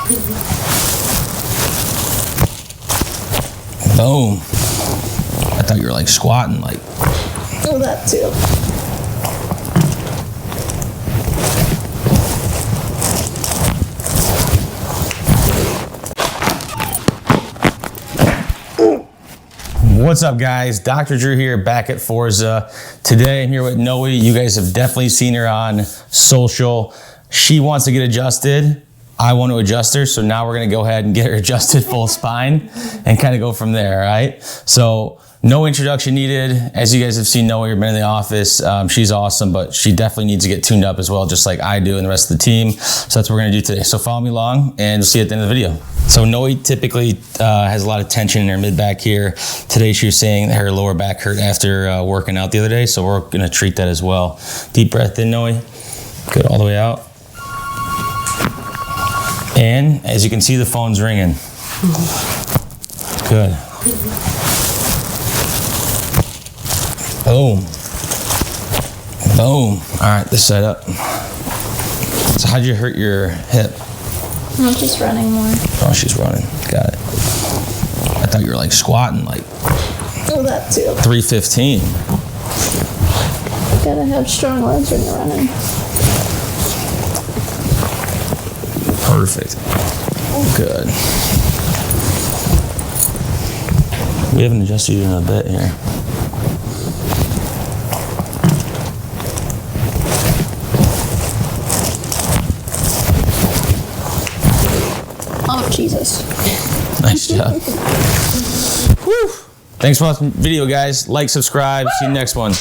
Boom. I thought you were like squatting, like. Oh, that too. What's up, guys? Dr. Drew here, back at Forza. Today I'm here with Noe. You guys have definitely seen her on social. She wants to get adjusted. I want to adjust her, so now we're gonna go ahead and get her adjusted full spine and kind of go from there, all right? So no introduction needed. As you guys have seen Noe, you've been in the office. She's awesome, but she definitely needs to get tuned up as well, just like I do and the rest of the team. So that's what we're gonna do today. So follow me along and we'll see you at the end of the video. So Noe typically has a lot of tension in her mid back here. Today she was saying her lower back hurt after working out the other day, so we're gonna treat that as well. Deep breath in, Noe. Good, all the way out. And as you can see, the phone's ringing. Good. Boom. Boom. All right, this side up. So how'd you hurt your hip? I'm just running more. Oh, she's running. Got it. I thought you were like squatting, like. Oh, that too. 315. Gotta have strong legs when you're running. Perfect. Good. We haven't adjusted you in a bit here. Oh, Jesus. Nice job. Whew. Thanks for watching the video, guys. Like, subscribe. See you next one.